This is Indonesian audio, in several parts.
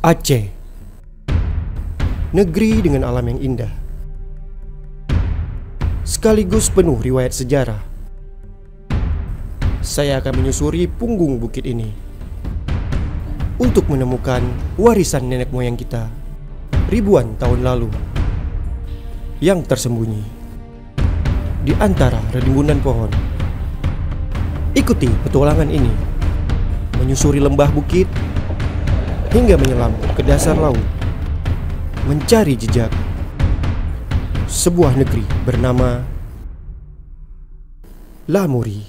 Aceh, negeri dengan alam yang indah, sekaligus penuh riwayat sejarah. Saya akan menyusuri punggung bukit ini untuk menemukan warisan nenek moyang kita ribuan tahun lalu yang tersembunyi di antara rimbunan pohon. Ikuti petualangan ini, menyusuri lembah bukit hingga menyelam ke dasar laut, mencari jejak sebuah negeri bernama Lamuri.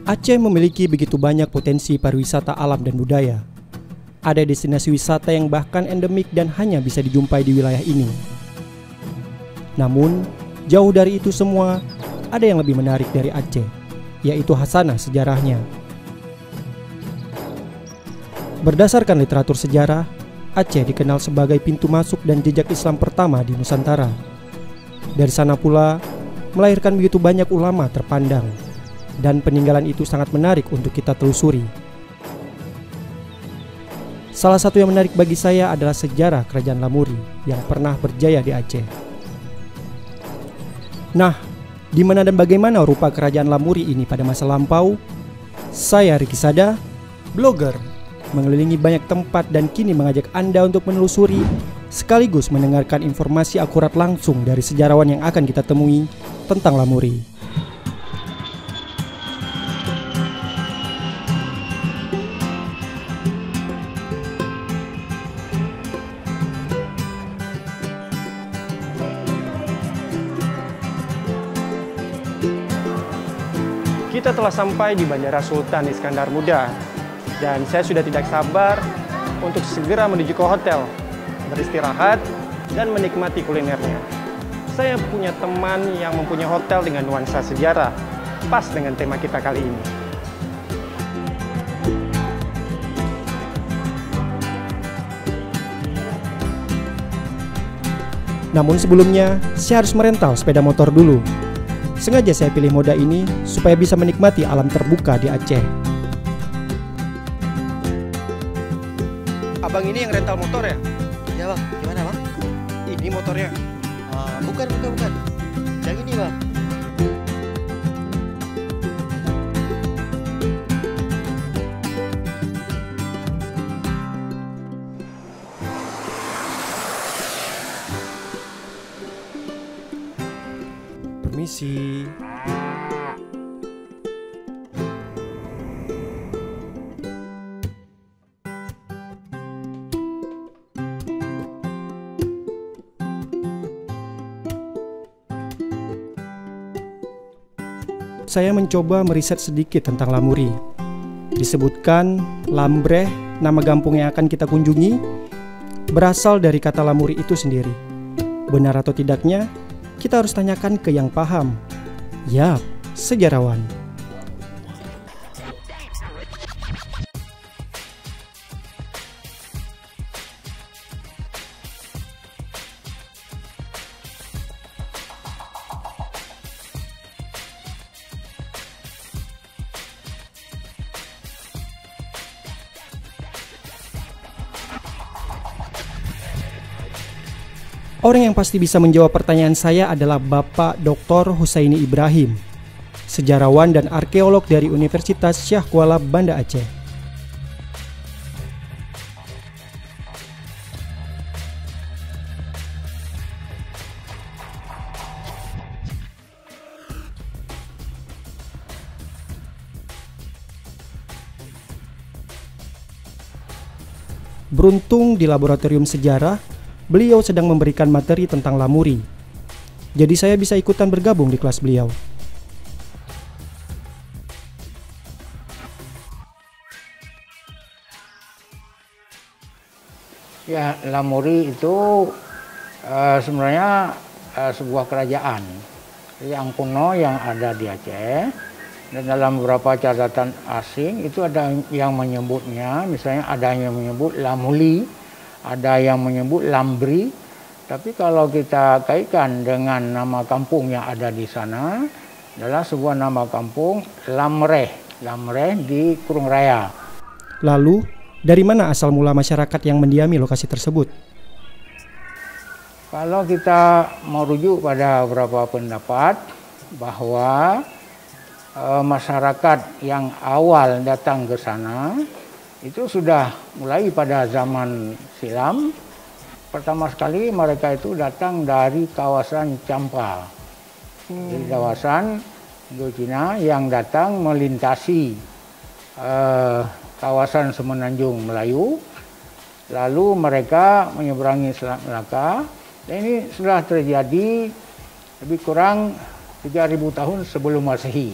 Aceh memiliki begitu banyak potensi pariwisata alam dan budaya. Ada destinasi wisata yang bahkan endemik dan hanya bisa dijumpai di wilayah ini. Namun, jauh dari itu semua, ada yang lebih menarik dari Aceh, yaitu hasanah sejarahnya. Berdasarkan literatur sejarah, Aceh dikenal sebagai pintu masuk dan jejak Islam pertama di Nusantara. Dari sana pula, melahirkan begitu banyak ulama terpandang, dan peninggalan itu sangat menarik untuk kita telusuri. Salah satu yang menarik bagi saya adalah sejarah Kerajaan Lamuri yang pernah berjaya di Aceh. Nah, di mana dan bagaimana rupa Kerajaan Lamuri ini pada masa lampau? Saya Ricky Sada, blogger, mengelilingi banyak tempat dan kini mengajak Anda untuk menelusuri sekaligus mendengarkan informasi akurat langsung dari sejarawan yang akan kita temui tentang Lamuri. Kita telah sampai di Bandara Sultan Iskandar Muda dan saya sudah tidak sabar untuk segera menuju ke hotel, beristirahat dan menikmati kulinernya. Saya punya teman yang mempunyai hotel dengan nuansa sejarah, pas dengan tema kita kali ini. Namun sebelumnya, saya harus merental sepeda motor dulu. Sengaja saya pilih moda ini supaya bisa menikmati alam terbuka di Aceh. Abang ini yang rental motor ya? Ya bang, gimana bang? Ini motornya. Bukan. Yang ini bang. Permisi. Saya mencoba meriset sedikit tentang Lamuri. Disebutkan Lambreh, nama kampung yang akan kita kunjungi, berasal dari kata Lamuri itu sendiri. Benar atau tidaknya, kita harus tanyakan ke yang paham. Yap, sejarawan. Orang yang pasti bisa menjawab pertanyaan saya adalah Bapak Dr. Husaini Ibrahim, sejarawan dan arkeolog dari Universitas Syah Kuala Banda Aceh. Beruntung di laboratorium sejarah, beliau sedang memberikan materi tentang Lamuri. Jadi saya bisa ikutan bergabung di kelas beliau. Ya, Lamuri itu sebenarnya sebuah kerajaan yang kuno yang ada di Aceh. Dan dalam beberapa catatan asing itu ada yang menyebutnya, misalnya ada yang menyebut Lamuli, ada yang menyebut Lambri. Tapi kalau kita kaitkan dengan nama kampung yang ada di sana, adalah sebuah nama kampung Lamreh. Lamreh di Kurung Raya. Lalu, dari mana asal mula masyarakat yang mendiami lokasi tersebut? Kalau kita merujuk pada beberapa pendapat bahwa masyarakat yang awal datang ke sana itu sudah mulai pada zaman silam. Pertama sekali mereka itu datang dari kawasan Champa, dari kawasan Indochina yang datang melintasi kawasan Semenanjung Melayu, lalu mereka menyeberangi Selat Melaka. Dan ini sudah terjadi lebih kurang 3.000 tahun sebelum Masehi.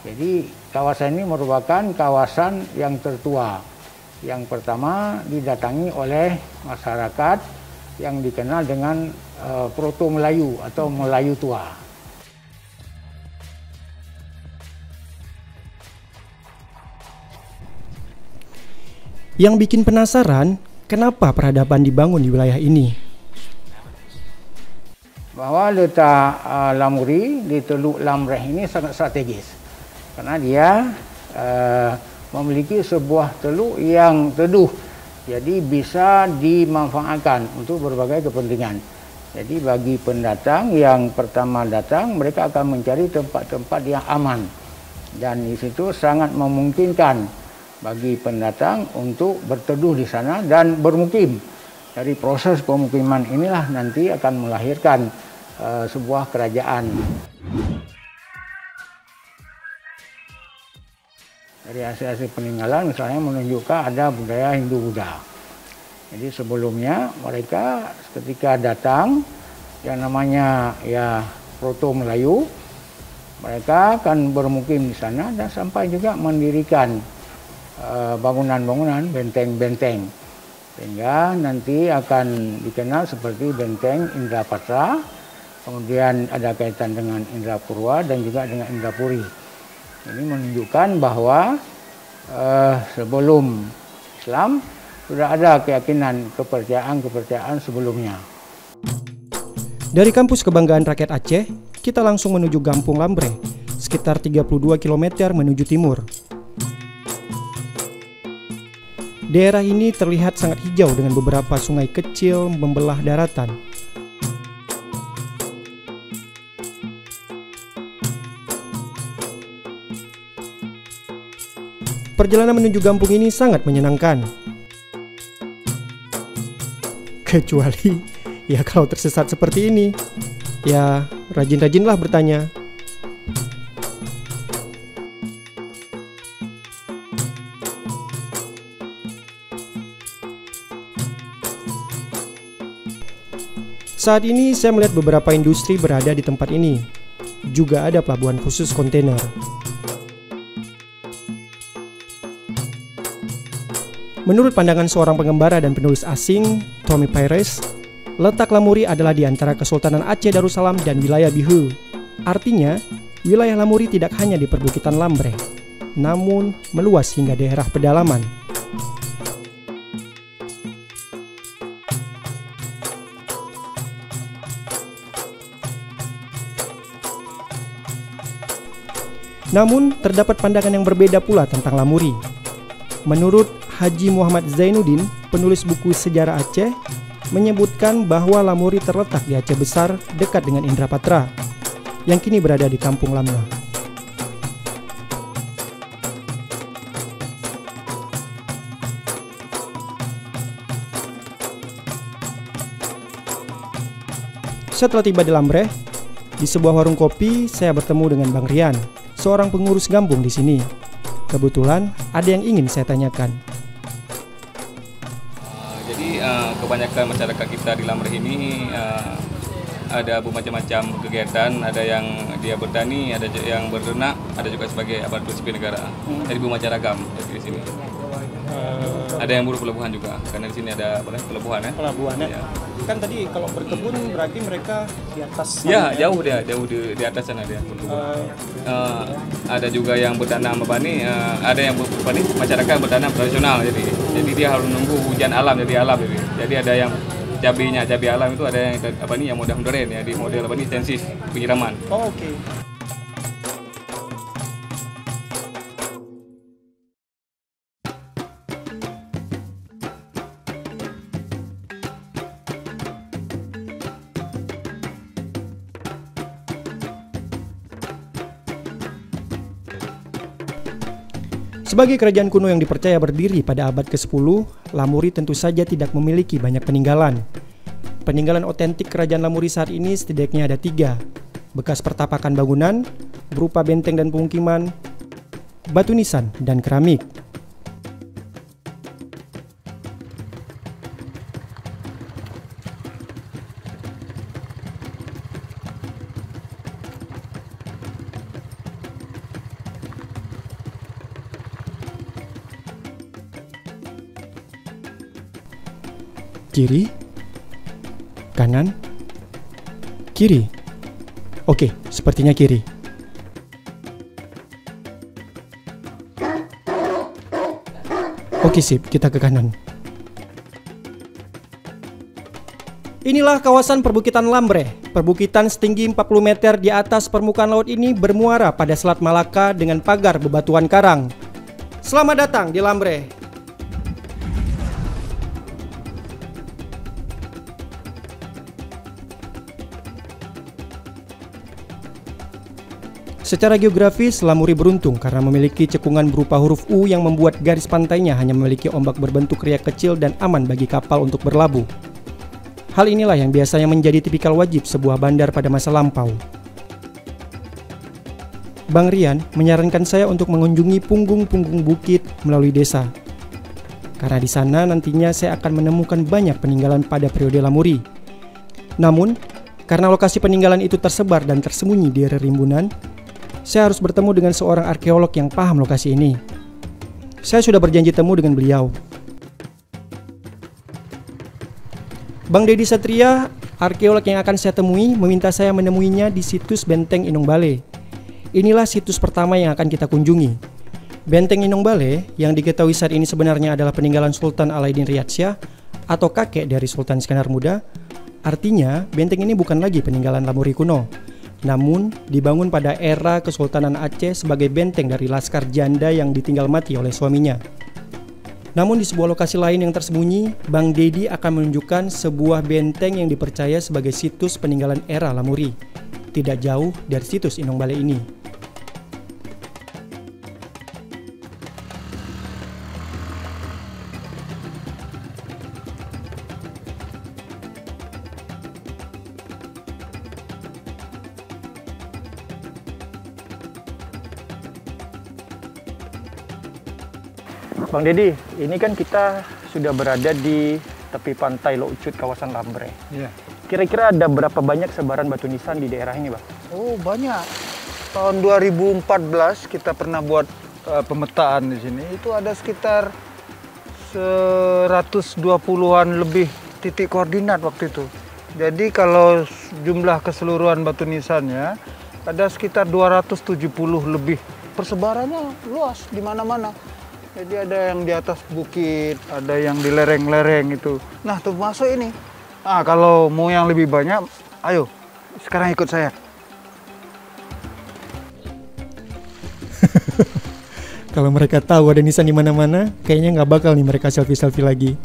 Jadi kawasan ini merupakan kawasan yang tertua, yang pertama didatangi oleh masyarakat yang dikenal dengan Proto Melayu atau Melayu tua. Yang bikin penasaran, kenapa peradaban dibangun di wilayah ini? Bahwa letak Lamuri di Teluk Lamreh ini sangat strategis. Karena dia memiliki sebuah teluk yang teduh. Jadi bisa dimanfaatkan untuk berbagai kepentingan. Jadi bagi pendatang yang pertama datang, mereka akan mencari tempat-tempat yang aman. Dan di situ sangat memungkinkan bagi pendatang untuk berteduh di sana dan bermukim. Dari proses pemukiman inilah nanti akan melahirkan sebuah kerajaan. Dari hasil-hasil peninggalan misalnya menunjukkan ada budaya Hindu-Buddha. Jadi sebelumnya mereka ketika datang yang namanya Proto Melayu, mereka akan bermukim di sana dan sampai juga mendirikan bangunan-bangunan, benteng-benteng, sehingga nanti akan dikenal seperti benteng Indrapatra, kemudian ada kaitan dengan Indrapurwa dan juga dengan Indrapuri. Ini menunjukkan bahwa sebelum Islam sudah ada keyakinan kepercayaan sebelumnya. Dari kampus kebanggaan rakyat Aceh, kita langsung menuju Kampung Lamreh, sekitar 32 km menuju timur. Daerah ini terlihat sangat hijau dengan beberapa sungai kecil membelah daratan. Perjalanan menuju kampung ini sangat menyenangkan. Kecuali, ya kalau tersesat seperti ini, ya rajin-rajinlah bertanya. Saat ini saya melihat beberapa industri berada di tempat ini. Juga ada pelabuhan khusus kontainer. Menurut pandangan seorang pengembara dan penulis asing, Tommy Pires, letak Lamuri adalah di antara Kesultanan Aceh Darussalam dan wilayah Bihu. Artinya, wilayah Lamuri tidak hanya di perbukitan Lamreh, namun meluas hingga daerah pedalaman. Namun, terdapat pandangan yang berbeda pula tentang Lamuri. Menurut Haji Muhammad Zainuddin, penulis buku Sejarah Aceh, menyebutkan bahwa Lamuri terletak di Aceh Besar dekat dengan Indrapatra, yang kini berada di Kampung Lamna. Setelah tiba di Lamreh, di sebuah warung kopi saya bertemu dengan Bang Rian, seorang pengurus kampung di sini. Kebetulan ada yang ingin saya tanyakan. Jadi kebanyakan masyarakat kita di Lamreh ini ada bermacam-macam kegiatan. Ada yang dia bertani, ada yang beternak, ada juga sebagai aparatur sipil negara. Jadi bermacam-ragam di sini. Ada yang buruh pelabuhan juga, karena di sini ada pelabuhan ya. Pelabuhan ya. Kan tadi kalau berkebun berarti mereka di atas sana, ya, jauh di atas sana dia. Ada juga yang bertanam apa nih, ada yang masyarakat bertanam tradisional, jadi dia harus nunggu hujan alam, jadi ada yang cabai alam itu ada yang yang modern ya, di model intensif penyiraman. Oh, oke. Sebagai kerajaan kuno yang dipercaya berdiri pada abad ke-10, Lamuri tentu saja tidak memiliki banyak peninggalan. Peninggalan otentik kerajaan Lamuri saat ini setidaknya ada 3. Bekas pertapakan bangunan, berupa benteng dan pemukiman, batu nisan, dan keramik. Kiri, kanan, kiri. Oke, sepertinya kiri. Oke sip, kita ke kanan. Inilah kawasan perbukitan Lambre. Perbukitan setinggi 40 meter di atas permukaan laut ini bermuara pada Selat Malaka dengan pagar bebatuan karang. Selamat datang di Lambre. Secara geografis, Lamuri beruntung karena memiliki cekungan berupa huruf U yang membuat garis pantainya hanya memiliki ombak berbentuk riak kecil dan aman bagi kapal untuk berlabuh. Hal inilah yang biasanya menjadi tipikal wajib sebuah bandar pada masa lampau. Bang Rian menyarankan saya untuk mengunjungi punggung-punggung bukit melalui desa. Karena di sana nantinya saya akan menemukan banyak peninggalan pada periode Lamuri. Namun, karena lokasi peninggalan itu tersebar dan tersembunyi di rimbunan, saya harus bertemu dengan seorang arkeolog yang paham lokasi ini. Saya sudah berjanji temu dengan beliau. Bang Dedi Satria, arkeolog yang akan saya temui, meminta saya menemuinya di situs Benteng Inong Bale. Inilah situs pertama yang akan kita kunjungi. Benteng Inong Bale, yang diketahui saat ini sebenarnya adalah peninggalan Sultan Alaidin Riyadsyah atau kakek dari Sultan Iskandar Muda. Artinya, benteng ini bukan lagi peninggalan Lamuri kuno, namun dibangun pada era Kesultanan Aceh sebagai benteng dari laskar janda yang ditinggal mati oleh suaminya. Namun di sebuah lokasi lain yang tersembunyi, Bang Dedi akan menunjukkan sebuah benteng yang dipercaya sebagai situs peninggalan era Lamuri, tidak jauh dari situs Inong Bale ini. Bang Dedi, ini kan kita sudah berada di tepi pantai Lok Ucut, kawasan Lambre. Iya. Kira-kira ada berapa banyak sebaran batu nisan di daerah ini, Bang? Oh, banyak. Tahun 2014 kita pernah buat pemetaan di sini. Itu ada sekitar 120-an lebih titik koordinat waktu itu. Jadi kalau jumlah keseluruhan batu nisannya ada sekitar 270 lebih. Persebarannya luas di mana-mana. Jadi ada yang di atas bukit, ada yang di lereng-lereng itu. Nah, termasuk ini. Ah, kalau mau yang lebih banyak, ayo sekarang ikut saya. Kalau mereka tahu ada nisan di mana-mana, kayaknya nggak bakal nih mereka selfie-selfie lagi.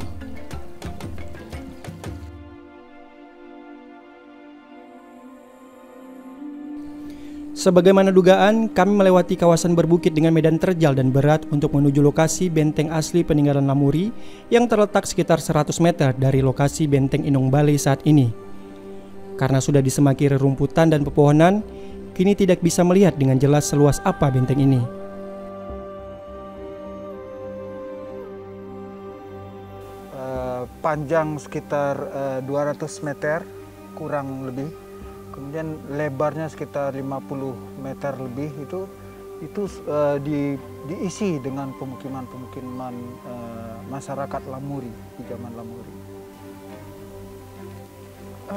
Sebagaimana dugaan, kami melewati kawasan berbukit dengan medan terjal dan berat untuk menuju lokasi benteng asli peninggalan Lamuri yang terletak sekitar 100 meter dari lokasi benteng Inong Bale saat ini. Karena sudah disemaki rerumputan dan pepohonan, kini tidak bisa melihat dengan jelas seluas apa benteng ini. Panjang sekitar 200 meter kurang lebih. Kemudian lebarnya sekitar 50 meter lebih itu diisi dengan pemukiman-pemukiman masyarakat Lamuri di zaman Lamuri.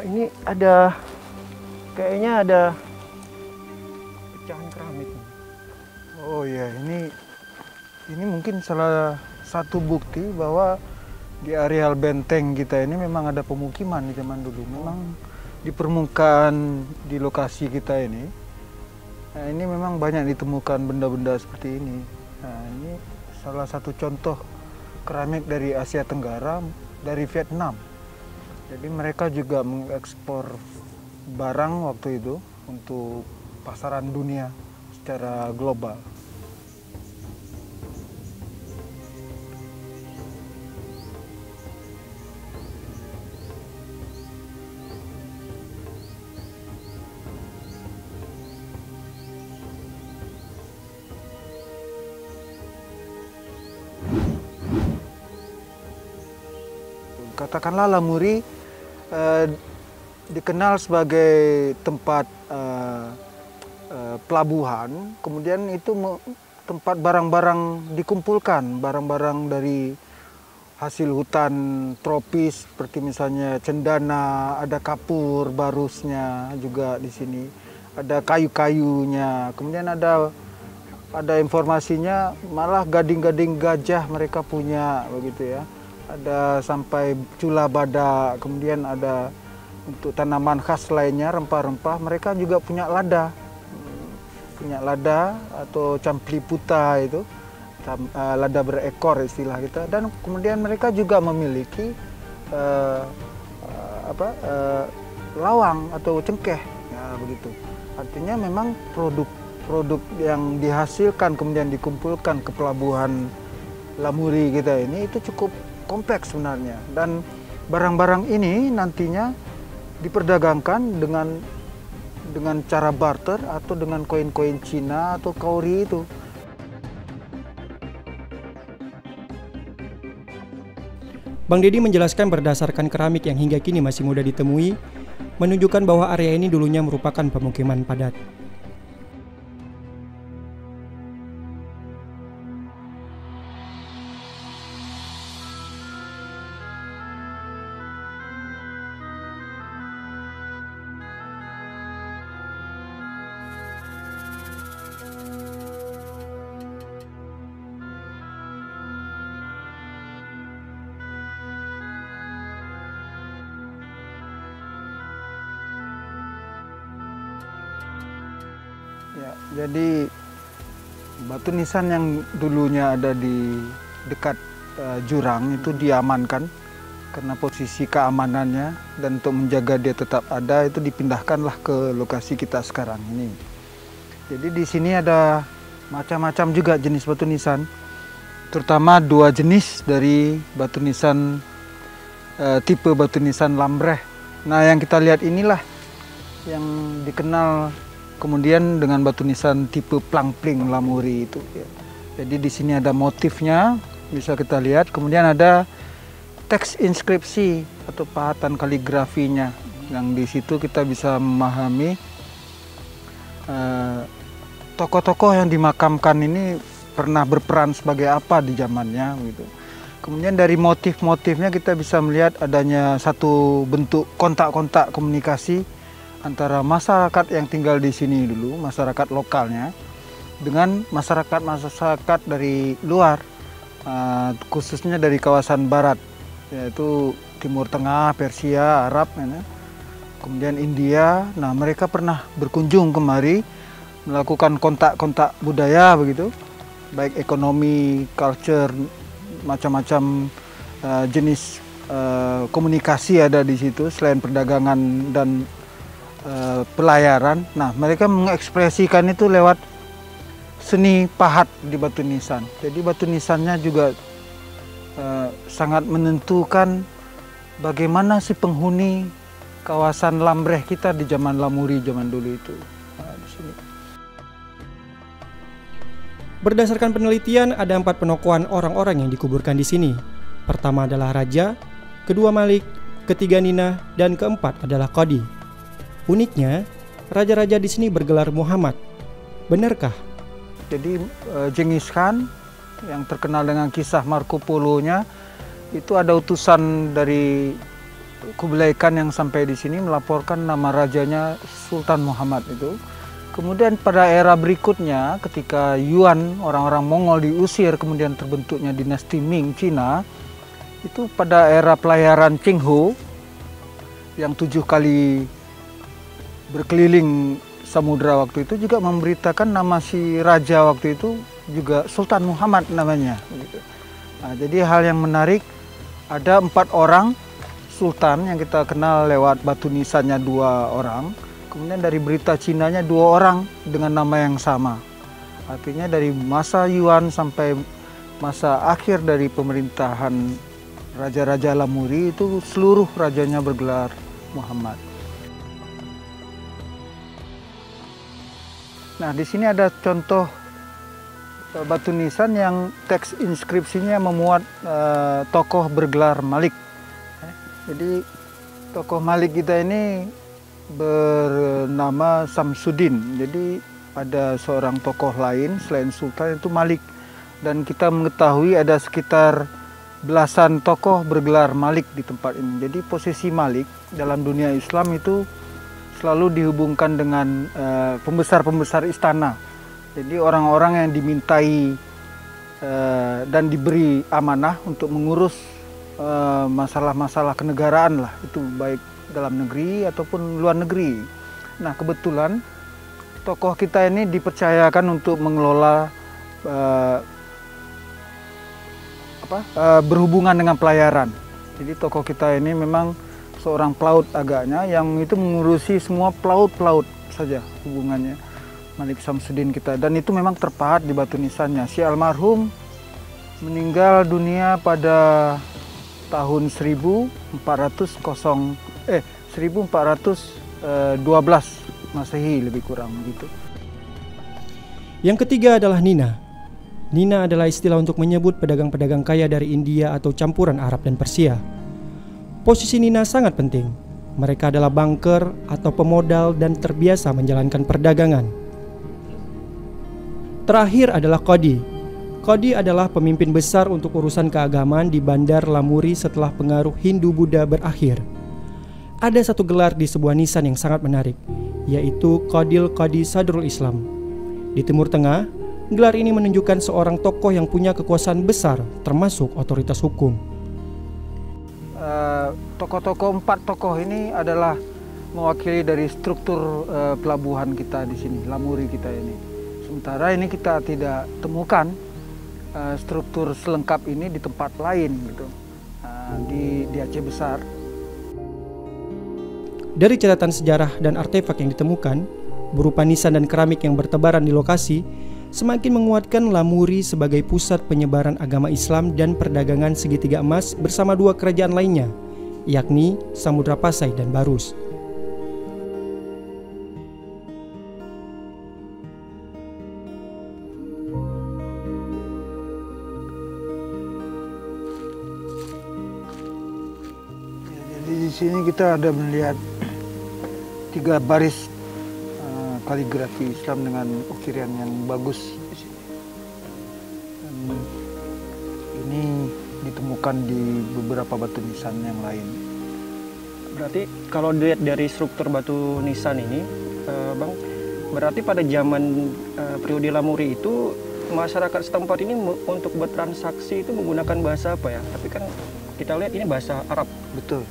Ini ada, kayaknya ada pecahan keramik. Oh ya, ini mungkin salah satu bukti bahwa di areal benteng kita ini memang ada pemukiman di zaman dulu. Memang di permukaan di lokasi kita ini, nah ini memang banyak ditemukan benda-benda seperti ini. Nah, ini salah satu contoh keramik dari Asia Tenggara, dari Vietnam. Jadi mereka juga mengekspor barang waktu itu untuk pasaran dunia secara global. katakanlah Lamuri dikenal sebagai tempat pelabuhan, kemudian itu tempat barang-barang dikumpulkan, barang-barang dari hasil hutan tropis seperti misalnya cendana, ada kapur barusnya juga di sini, ada kayu-kayunya, kemudian ada informasinya malah gading-gading gajah mereka punya begitu ya, ada sampai cula badak, kemudian ada untuk tanaman khas lainnya, rempah-rempah, mereka juga punya lada atau campli puta itu. Lada berekor istilah kita, dan kemudian mereka juga memiliki lawang atau cengkeh, ya begitu. Artinya memang produk yang dihasilkan kemudian dikumpulkan ke pelabuhan Lamuri kita ini itu cukup kompleks sebenarnya, dan barang-barang ini nantinya diperdagangkan dengan cara barter atau dengan koin-koin Cina atau kauri itu. Bang Dedi menjelaskan berdasarkan keramik yang hingga kini masih mudah ditemui, menunjukkan bahwa area ini dulunya merupakan pemukiman padat. Ya, jadi batu nisan yang dulunya ada di dekat jurang itu diamankan karena posisi keamanannya, dan untuk menjaga dia tetap ada itu dipindahkanlah ke lokasi kita sekarang ini. Jadi di sini ada macam-macam juga jenis batu nisan, terutama dua jenis dari batu nisan tipe batu nisan Lambreh. Nah, yang kita lihat inilah yang dikenal kemudian dengan batu nisan tipe Plangpling Lamuri itu. Jadi di sini ada motifnya, bisa kita lihat. Kemudian ada teks inskripsi atau pahatan kaligrafinya, yang di situ kita bisa memahami tokoh-tokoh yang dimakamkan ini pernah berperan sebagai apa di zamannya gitu. Kemudian dari motif-motifnya kita bisa melihat adanya satu bentuk kontak-kontak komunikasi antara masyarakat yang tinggal di sini dulu, masyarakat lokalnya, dengan masyarakat dari luar, khususnya dari kawasan barat, yaitu Timur Tengah, Persia, Arab, kemudian India. Nah, mereka pernah berkunjung kemari, melakukan kontak-kontak budaya begitu, baik ekonomi, culture, macam-macam jenis komunikasi ada di situ selain perdagangan dan pelayaran. Nah, mereka mengekspresikan itu lewat seni pahat di batu nisan. Jadi batu nisannya juga sangat menentukan bagaimana si penghuni kawasan Lambreh kita di zaman Lamuri zaman dulu itu. Nah, di sini. Berdasarkan penelitian, ada 4 penokohan orang-orang yang dikuburkan di sini. Pertama adalah Raja, kedua Malik, ketiga Nina, dan keempat adalah Qadi. Uniknya, raja-raja di sini bergelar Muhammad. Benarkah? Jadi Genghis Khan yang terkenal dengan kisah Marco Polo-nya, itu ada utusan dari Kublai Khan yang sampai di sini melaporkan nama rajanya Sultan Muhammad itu. Kemudian pada era berikutnya ketika Yuan, orang-orang Mongol diusir, kemudian terbentuknya dinasti Ming Cina, itu pada era pelayaran Cheng Ho yang 7 kali berkeliling samudra waktu itu juga memberitakan nama si raja waktu itu juga Sultan Muhammad namanya. Nah, jadi hal yang menarik, ada 4 orang sultan yang kita kenal lewat batu nisannya 2 orang, kemudian dari berita Cinanya 2 orang dengan nama yang sama. Artinya dari masa Yuan sampai masa akhir dari pemerintahan raja-raja Lamuri itu seluruh rajanya bergelar Muhammad. Nah, di sini ada contoh batu nisan yang teks inskripsinya memuat tokoh bergelar Malik. Jadi tokoh Malik kita ini bernama Samsudin. Jadi ada seorang tokoh lain selain Sultan itu Malik. Dan kita mengetahui ada sekitar belasan tokoh bergelar Malik di tempat ini. Jadi posisi Malik dalam dunia Islam itu selalu dihubungkan dengan pembesar-pembesar istana. Jadi orang-orang yang dimintai dan diberi amanah untuk mengurus masalah-masalah kenegaraan lah, itu baik dalam negeri ataupun luar negeri. Nah kebetulan tokoh kita ini dipercayakan untuk mengelola berhubungan dengan pelayaran. Jadi tokoh kita ini memang seorang pelaut agaknya yang itu mengurusi semua pelaut-pelaut saja hubungannya Malik Samsudin kita, dan itu memang terpahat di batu nisannya. Si almarhum meninggal dunia pada tahun 1412 Masehi lebih kurang begitu. Yang ketiga adalah Nina. Nina adalah istilah untuk menyebut pedagang-pedagang kaya dari India atau campuran Arab dan Persia. Posisi Nina sangat penting. Mereka adalah banker atau pemodal dan terbiasa menjalankan perdagangan. Terakhir adalah Qadi. Qadi adalah pemimpin besar untuk urusan keagamaan di Bandar Lamuri setelah pengaruh Hindu-Buddha berakhir. Ada satu gelar di sebuah nisan yang sangat menarik, yaitu Qadil Qadi Sadrul Islam. Di Timur Tengah, gelar ini menunjukkan seorang tokoh yang punya kekuasaan besar, termasuk otoritas hukum. Empat tokoh ini adalah mewakili dari struktur pelabuhan kita di sini, Lamuri kita ini. Sementara ini kita tidak temukan struktur selengkap ini di tempat lain gitu, di Aceh Besar. Dari catatan sejarah dan artefak yang ditemukan, berupa nisan dan keramik yang bertebaran di lokasi, semakin menguatkan Lamuri sebagai pusat penyebaran agama Islam dan perdagangan segitiga emas bersama dua kerajaan lainnya, yakni Samudra Pasai dan Barus. Di sini kita ada melihat 3 baris kaligrafi Islam dengan ukiran yang bagus di sini. Dan ini ditemukan di beberapa batu nisan yang lain. Berarti kalau dilihat dari struktur batu nisan ini, Bang, berarti pada zaman periode Lamuri itu masyarakat setempat ini untuk bertransaksi itu menggunakan bahasa apa ya? Tapi kan kita lihat ini bahasa Arab. Betul.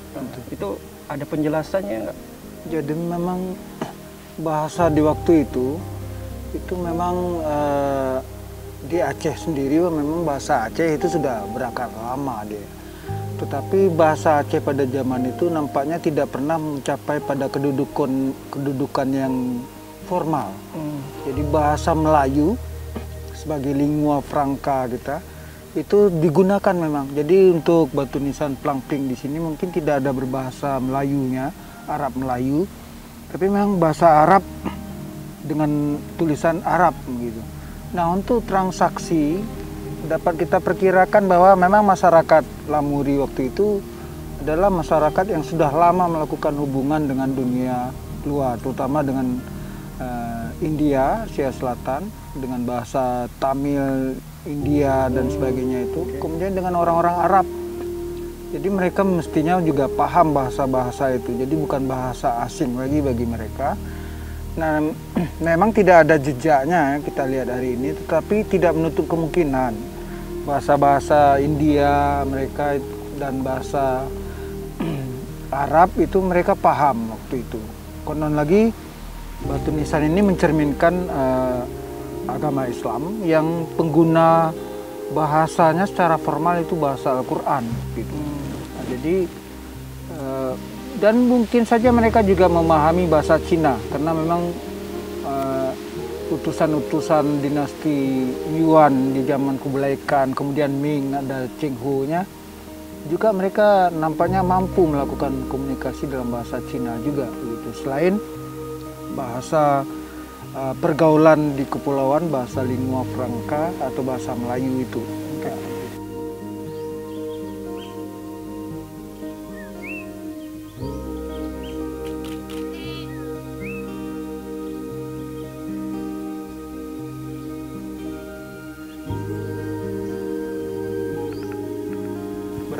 Itu ada penjelasannya nggak? Jadi memang bahasa di waktu itu memang di Aceh sendiri memang bahasa Aceh itu sudah berakar lama dia. Tetapi bahasa Aceh pada zaman itu nampaknya tidak pernah mencapai pada kedudukan yang formal. Jadi bahasa Melayu sebagai lingua franca kita itu digunakan memang. Jadi untuk batu nisan Plangpling di sini mungkin tidak ada berbahasa Melayunya, Arab Melayu, tapi memang bahasa Arab dengan tulisan Arab gitu. Nah, untuk transaksi dapat kita perkirakan bahwa memang masyarakat Lamuri waktu itu adalah masyarakat yang sudah lama melakukan hubungan dengan dunia luar, terutama dengan India, Asia Selatan, dengan bahasa Tamil India dan sebagainya itu. Kemudian dengan orang-orang Arab. Jadi mereka mestinya juga paham bahasa-bahasa itu. Jadi bukan bahasa asing lagi bagi mereka. Nah, memang tidak ada jejaknya kita lihat hari ini, tetapi tidak menutup kemungkinan bahasa-bahasa India mereka dan bahasa Arab itu mereka paham waktu itu. Konon lagi batu nisan ini mencerminkan agama Islam yang pengguna bahasanya secara formal itu bahasa Al-Quran gitu. Nah, jadi dan mungkin saja mereka juga memahami bahasa Cina karena memang utusan-utusan dinasti Yuan di zaman Kublai Khan, kemudian Ming ada Cheng Ho-nya juga mereka nampaknya mampu melakukan komunikasi dalam bahasa Cina juga begitu. Selain bahasa pergaulan di kepulauan, bahasa lingua franca atau bahasa Melayu itu.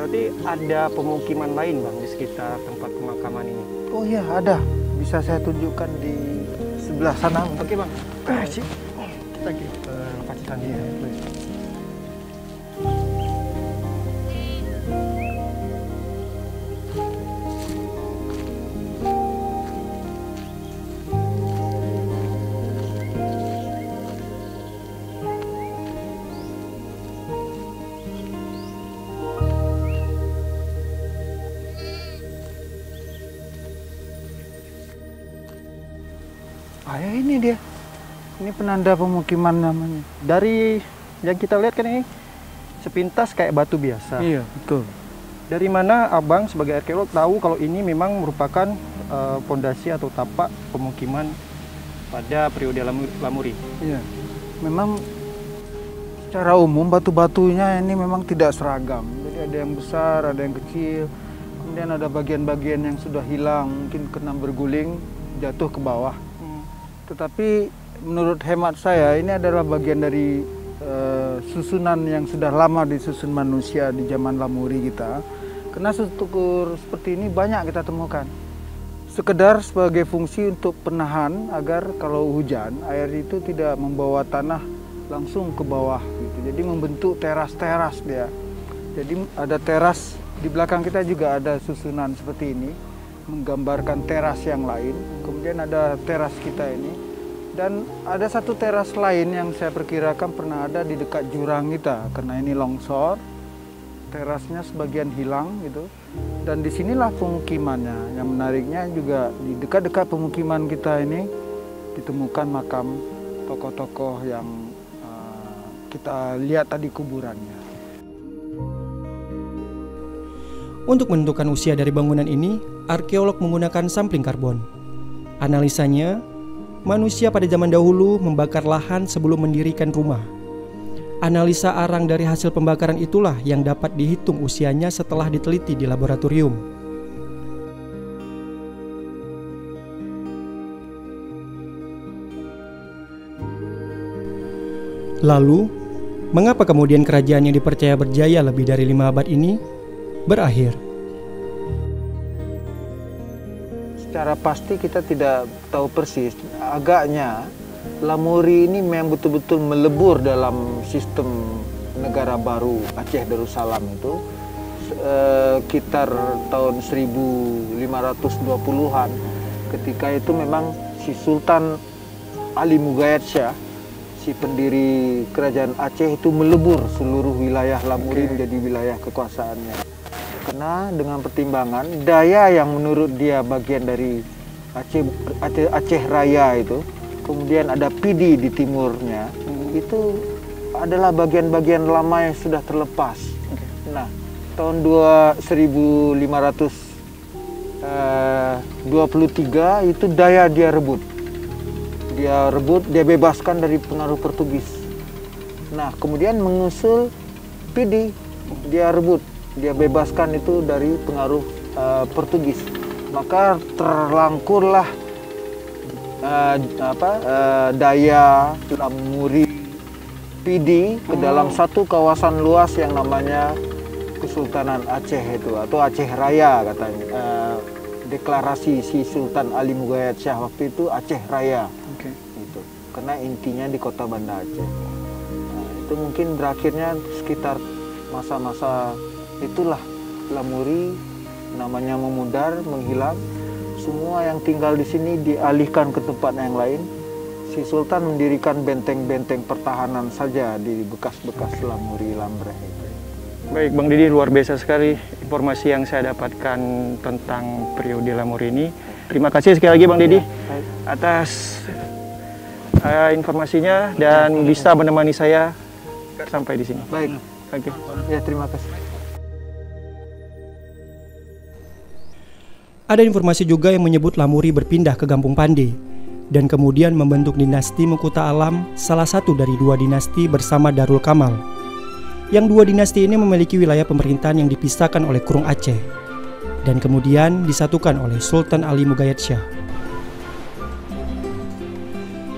Berarti ada pemukiman lain Bang di sekitar tempat pemakaman ini. Oh iya, ada. Bisa saya tunjukkan di sebelah sana. Oke Bang. Sip. Thank you. Makasih tadi ya. Ah, ya ini dia. Ini penanda pemukiman namanya. Dari yang kita lihat kan ini sepintas kayak batu biasa. Iya, betul. Dari mana Abang sebagai arkeolog tahu kalau ini memang merupakan pondasi atau tapak pemukiman pada periode Lamuri? Iya. Memang secara umum batu-batunya ini memang tidak seragam. Jadi ada yang besar, ada yang kecil. Kemudian ada bagian-bagian yang sudah hilang, mungkin kena berguling, jatuh ke bawah. Tetapi menurut hemat saya ini adalah bagian dari susunan yang sudah lama disusun manusia di zaman Lamuri kita. Karena struktur seperti ini banyak kita temukan. Sekedar sebagai fungsi untuk penahan agar kalau hujan air itu tidak membawa tanah langsung ke bawah gitu. Jadi membentuk teras-teras dia. Jadi ada teras di belakang kita juga ada susunan seperti ini menggambarkan teras yang lain. Kemudian ada teras kita ini. Dan ada satu teras lain yang saya perkirakan pernah ada di dekat jurang kita karena ini longsor. Terasnya sebagian hilang gitu. Dan disinilah pemukimannya. Yang menariknya juga di dekat-dekat pemukiman kita ini ditemukan makam tokoh-tokoh yang kita lihat tadi kuburannya. Untuk menentukan usia dari bangunan ini, arkeolog menggunakan sampling karbon. Analisanya, manusia pada zaman dahulu membakar lahan sebelum mendirikan rumah. Analisa arang dari hasil pembakaran itulah yang dapat dihitung usianya setelah diteliti di laboratorium. Lalu, mengapa kemudian kerajaan yang dipercaya berjaya lebih dari 5 abad ini berakhir? Secara pasti kita tidak tahu persis. Agaknya Lamuri ini memang betul-betul melebur dalam sistem negara baru Aceh Darussalam itu sekitar tahun 1520-an. Ketika itu memang si Sultan Ali Mughayat Shah, si pendiri kerajaan Aceh itu melebur seluruh wilayah Lamuri menjadi wilayah kekuasaannya. Karena dengan pertimbangan daya yang menurut dia bagian dari Aceh Raya itu, kemudian ada Pidi di timurnya, itu adalah bagian-bagian lama yang sudah terlepas. Nah, tahun 1523 itu daya dia rebut. Dia bebaskan dari pengaruh Portugis. Nah, kemudian mengusul Pidi, dia rebut. Dia bebaskan itu dari pengaruh Portugis. Maka terlangkurlah daya Lamuri Pidi ke dalam satu kawasan luas yang namanya Kesultanan Aceh itu atau Aceh Raya katanya. Deklarasi si Sultan Ali Mughayat Shah waktu itu Aceh Raya. Gitu. Karena intinya di kota Banda Aceh. Nah, itu mungkin berakhirnya sekitar masa-masa itulah Lamuri namanya memudar, menghilang. Semua yang tinggal di sini dialihkan ke tempat yang lain. Si Sultan mendirikan benteng-benteng pertahanan saja di bekas-bekas Lamuri Lambreh. Baik Bang Didi, luar biasa sekali informasi yang saya dapatkan tentang periode Lamuri ini. Terima kasih sekali lagi Bang Didi atas informasinya dan bisa menemani saya sampai di sini. Baik. Oke. Ya, terima kasih. Ada informasi juga yang menyebut Lamuri berpindah ke Gampung Pande dan kemudian membentuk dinasti Mekuta Alam, salah satu dari 2 dinasti bersama Darul Kamal. Yang 2 dinasti ini memiliki wilayah pemerintahan yang dipisahkan oleh Kurung Aceh dan kemudian disatukan oleh Sultan Ali Mughayat Shah.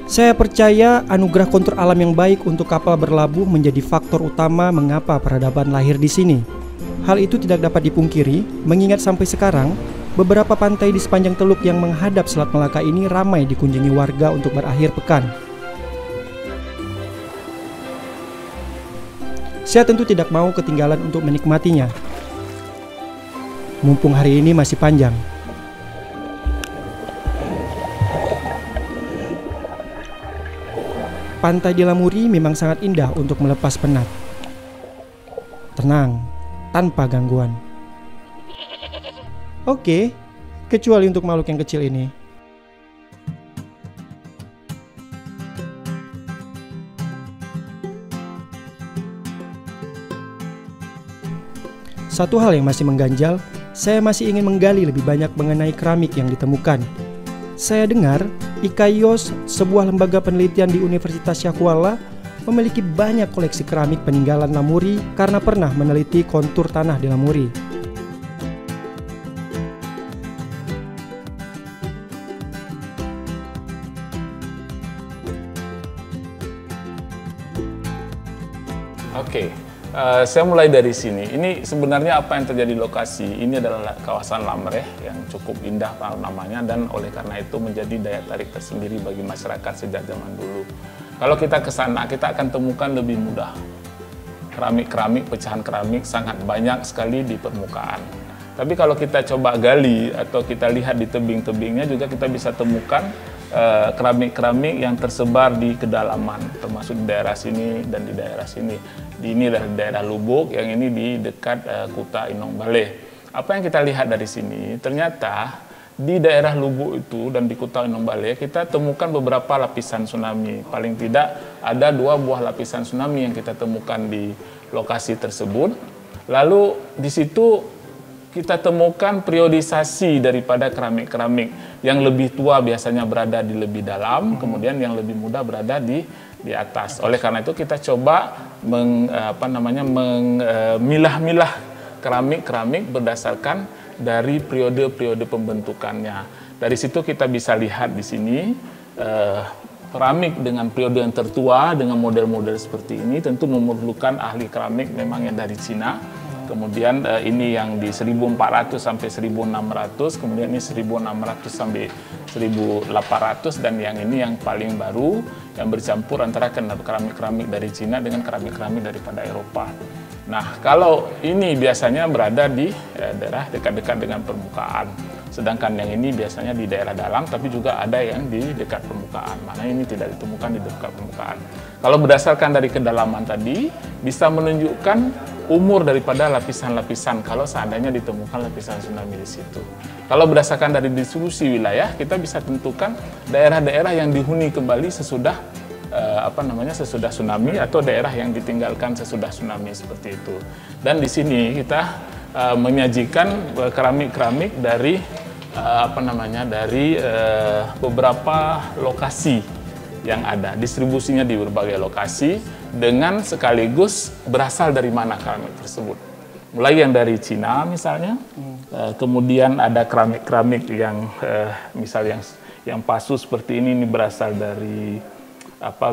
Saya percaya anugerah kontur alam yang baik untuk kapal berlabuh menjadi faktor utama mengapa peradaban lahir di sini Hal itu tidak dapat dipungkiri, mengingat sampai sekarang, beberapa pantai di sepanjang teluk yang menghadap Selat Melaka ini ramai dikunjungi warga untuk berakhir pekan. Saya tentu tidak mau ketinggalan untuk menikmatinya. Mumpung hari ini masih panjang. Pantai di Lamuri memang sangat indah untuk melepas penat. Tenang, tanpa gangguan. Oke, kecuali untuk makhluk yang kecil ini. Satu hal yang masih mengganjal, saya masih ingin menggali lebih banyak mengenai keramik yang ditemukan. Saya dengar, IKAIOS, sebuah lembaga penelitian di Universitas Syakuala, memiliki banyak koleksi keramik peninggalan Lamuri karena pernah meneliti kontur tanah di Lamuri. Oke, saya mulai dari sini. Ini sebenarnya apa yang terjadi lokasi? Ini adalah kawasan Lamreh yang cukup indah namanya, dan oleh karena itu menjadi daya tarik tersendiri bagi masyarakat sejak zaman dulu. Kalau kita ke sana, kita akan temukan lebih mudah. Keramik-keramik, pecahan keramik sangat banyak sekali di permukaan. Tapi kalau kita coba gali atau kita lihat di tebing-tebingnya juga kita bisa temukan keramik-keramik yang tersebar di kedalaman, termasuk di daerah sini dan di daerah sini. Ini adalah daerah Lubuk, yang ini di dekat Kuta Inong Baleh. Apa yang kita lihat dari sini, ternyata di daerah Lubuk itu dan di Kuta Inong Baleh kita temukan beberapa lapisan tsunami. Paling tidak ada 2 buah lapisan tsunami yang kita temukan di lokasi tersebut. Lalu di situ kita temukan periodisasi daripada keramik-keramik yang lebih tua biasanya berada di lebih dalam, kemudian yang lebih muda berada di atas. Oleh karena itu kita coba memilah-milah keramik-keramik berdasarkan dari periode-periode pembentukannya. Dari situ kita bisa lihat di sini keramik dengan periode yang tertua dengan model-model seperti ini tentu memerlukan ahli keramik memang yang dari Cina. Kemudian ini yang di 1400 sampai 1600, kemudian ini 1600 sampai 1800, dan yang ini yang paling baru yang bercampur antara keramik-keramik dari Cina dengan keramik-keramik daripada Eropa. Nah, kalau ini biasanya berada di daerah dekat-dekat dengan permukaan, sedangkan yang ini biasanya di daerah dalam, tapi juga ada yang di dekat permukaan. Mana ini tidak ditemukan di dekat permukaan. Kalau berdasarkan dari kedalaman tadi, bisa menunjukkan umur daripada lapisan-lapisan kalau seandainya ditemukan lapisan tsunami di situ. Kalau berdasarkan dari distribusi wilayah, kita bisa tentukan daerah-daerah yang dihuni kembali sesudah sesudah tsunami atau daerah yang ditinggalkan sesudah tsunami seperti itu. Dan di sini kita menyajikan keramik-keramik dari beberapa lokasi yang ada, distribusinya di berbagai lokasi dengan sekaligus berasal dari mana keramik tersebut. Mulai yang dari Cina misalnya, kemudian ada keramik-keramik yang misalnya yang pasu seperti ini berasal dari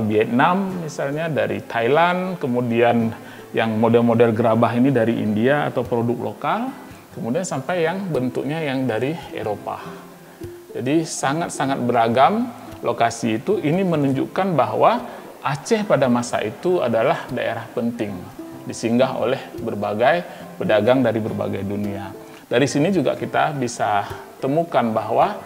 Vietnam misalnya, dari Thailand, kemudian yang model-model gerabah ini dari India atau produk lokal, kemudian sampai yang bentuknya yang dari Eropa. Jadi sangat-sangat beragam lokasi itu. Ini menunjukkan bahwa Aceh pada masa itu adalah daerah penting, disinggah oleh berbagai pedagang dari berbagai dunia. Dari sini juga kita bisa temukan bahwa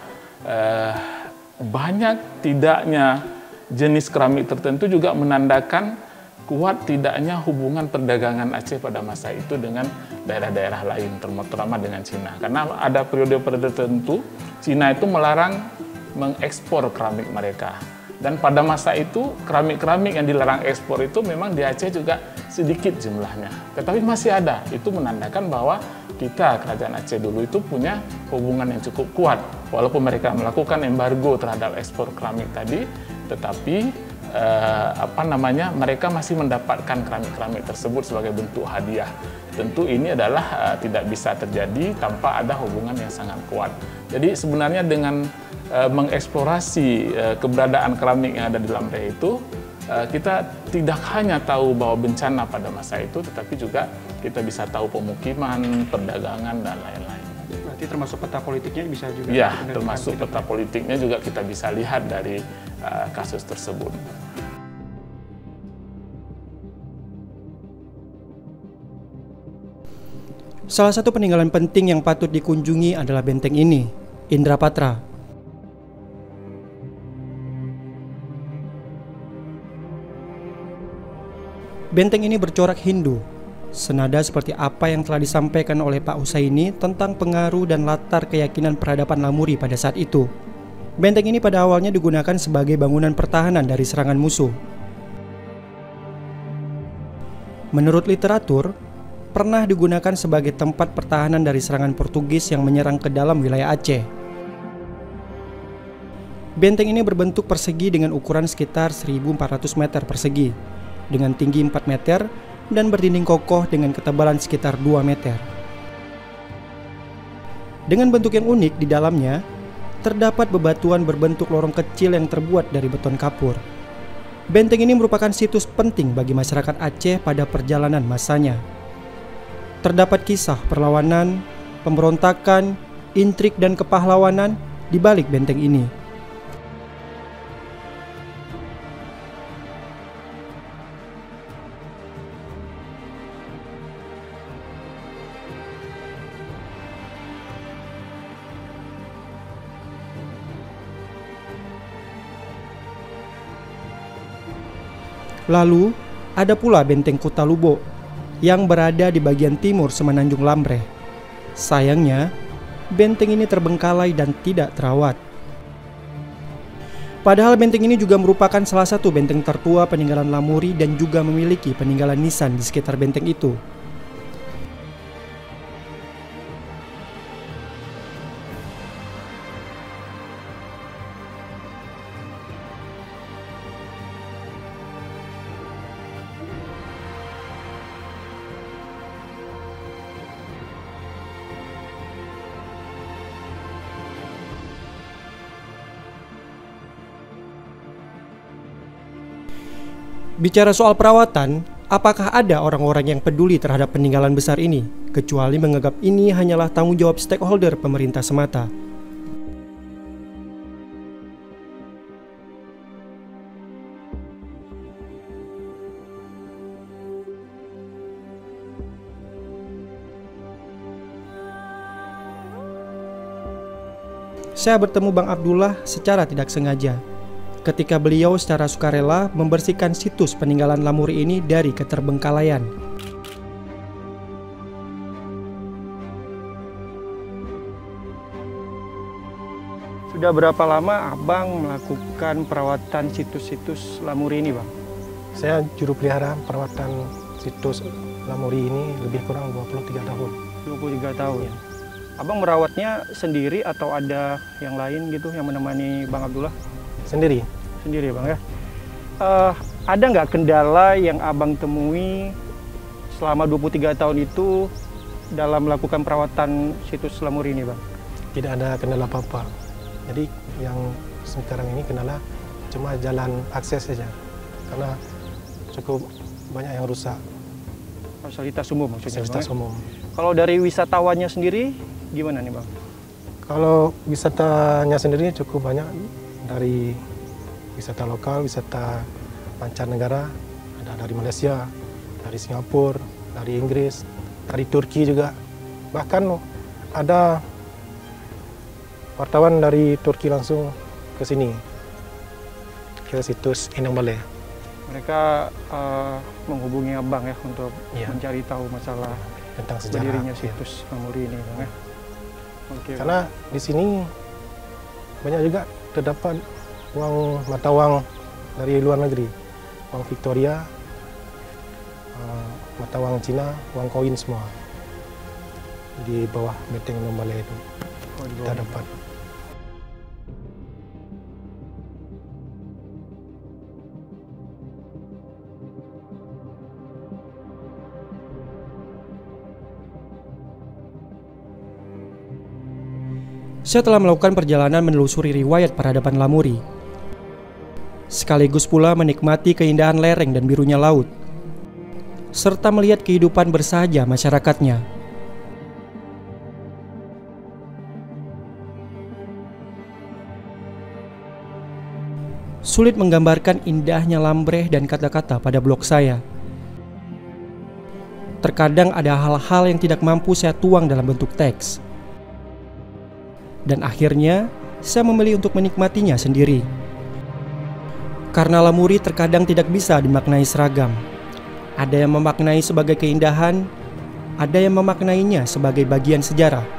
banyak tidaknya jenis keramik tertentu juga menandakan kuat tidaknya hubungan perdagangan Aceh pada masa itu dengan daerah-daerah lain, terutama dengan Cina. Karena ada periode-periode tertentu Cina itu melarang mengekspor keramik mereka. Dan pada masa itu keramik-keramik yang dilarang ekspor itu memang di Aceh juga sedikit jumlahnya. Tetapi masih ada. Itu menandakan bahwa kita, kerajaan Aceh dulu itu punya hubungan yang cukup kuat. Walaupun mereka melakukan embargo terhadap ekspor keramik tadi, tetapi mereka masih mendapatkan keramik-keramik tersebut sebagai bentuk hadiah. Tentu ini adalah tidak bisa terjadi tanpa ada hubungan yang sangat kuat. Jadi sebenarnya dengan mengeksplorasi keberadaan keramik yang ada di Lamreh itu, kita tidak hanya tahu bahwa bencana pada masa itu, tetapi juga kita bisa tahu pemukiman, perdagangan, dan lain-lain. Berarti termasuk peta politiknya bisa juga? Ya, termasuk peta politiknya juga kita bisa lihat dari kasus tersebut. Salah satu peninggalan penting yang patut dikunjungi adalah benteng ini, Indrapatra. Benteng ini bercorak Hindu, senada seperti apa yang telah disampaikan oleh Pak Husaini tentang pengaruh dan latar keyakinan peradaban Lamuri pada saat itu. Benteng ini pada awalnya digunakan sebagai bangunan pertahanan dari serangan musuh. Menurut literatur, pernah digunakan sebagai tempat pertahanan dari serangan Portugis yang menyerang ke dalam wilayah Aceh. Benteng ini berbentuk persegi dengan ukuran sekitar 1.400 meter persegi, dengan tinggi 4 meter dan berdinding kokoh dengan ketebalan sekitar 2 meter. Dengan bentuk yang unik di dalamnya, terdapat bebatuan berbentuk lorong kecil yang terbuat dari beton kapur. Benteng ini merupakan situs penting bagi masyarakat Aceh pada perjalanan masanya. Terdapat kisah perlawanan, pemberontakan, intrik dan kepahlawanan di balik benteng ini. Lalu, ada pula benteng Kutalubo yang berada di bagian timur Semenanjung Lamreh. Sayangnya, benteng ini terbengkalai dan tidak terawat. Padahal benteng ini juga merupakan salah satu benteng tertua peninggalan Lamuri dan juga memiliki peninggalan nisan di sekitar benteng itu. Bicara soal perawatan, apakah ada orang-orang yang peduli terhadap peninggalan besar ini, kecuali menganggap ini hanyalah tanggung jawab stakeholder pemerintah semata? Saya bertemu Bang Abdullah secara tidak sengaja ketika beliau secara sukarela membersihkan situs peninggalan Lamuri ini dari keterbengkalaian. Sudah berapa lama Abang melakukan perawatan situs-situs Lamuri ini, Bang? Saya juru pelihara perawatan situs Lamuri ini lebih kurang 23 tahun. 23 tahun. Ya. Abang merawatnya sendiri atau ada yang lain gitu yang menemani Bang Abdullah? Sendiri. Sendiri, Bang, ya. Ada nggak kendala yang Abang temui selama 23 tahun itu dalam melakukan perawatan situs Lamuri ini, Bang? Tidak ada kendala apa-apa. Jadi yang sekarang ini kendala cuma jalan akses saja. Karena cukup banyak yang rusak. Fasilitas umum maksudnya, Fasilitas Bang, umum. Kalau dari wisatawannya sendiri gimana nih, Bang? Kalau wisatanya sendiri cukup banyak, dari wisata lokal, wisata mancanegara, ada dari Malaysia, dari Singapura, dari Inggris, dari Turki juga. Bahkan ada wartawan dari Turki langsung ke sini, ke situs Inang Balai. Mereka menghubungi Abang ya untuk Iya. mencari tahu masalah Tentang sejarah. berdirinya Iya. situs Lamuri ini, Bang, ya. Oke, Bang. Karena di sini banyak juga terdapat mata uang dari luar negeri, uang Victoria, mata uang Cina, uang koin semua di bawah benteng Inang Balai itu kita dapat. Saya telah melakukan perjalanan menelusuri riwayat peradaban Lamuri. sekaligus pula menikmati keindahan lereng dan birunya laut, serta melihat kehidupan bersahaja masyarakatnya. Sulit menggambarkan indahnya Lambreh dan kata-kata pada blog saya. Terkadang ada hal-hal yang tidak mampu saya tuang dalam bentuk teks. Dan akhirnya, saya memilih untuk menikmatinya sendiri. Karena Lamuri terkadang tidak bisa dimaknai seragam. Ada yang memaknai sebagai keindahan, ada yang memaknainya sebagai bagian sejarah.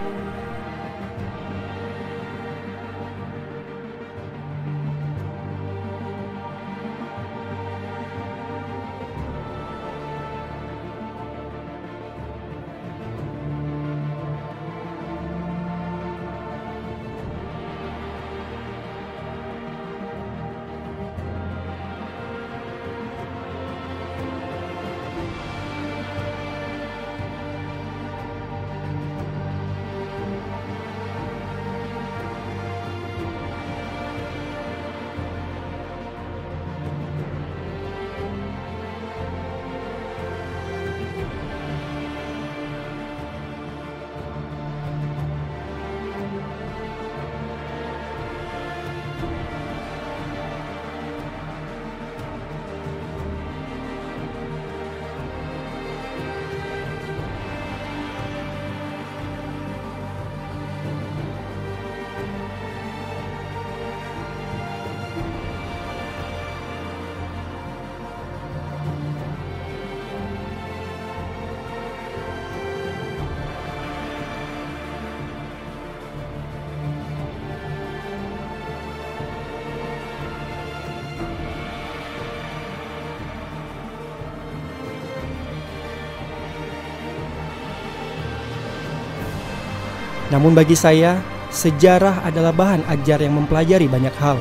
Namun bagi saya, sejarah adalah bahan ajar yang mempelajari banyak hal.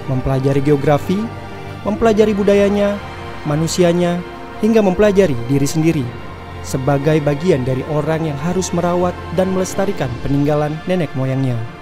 Mempelajari geografi, mempelajari budayanya, manusianya, hingga mempelajari diri sendiri sebagai bagian dari orang yang harus merawat dan melestarikan peninggalan nenek moyangnya.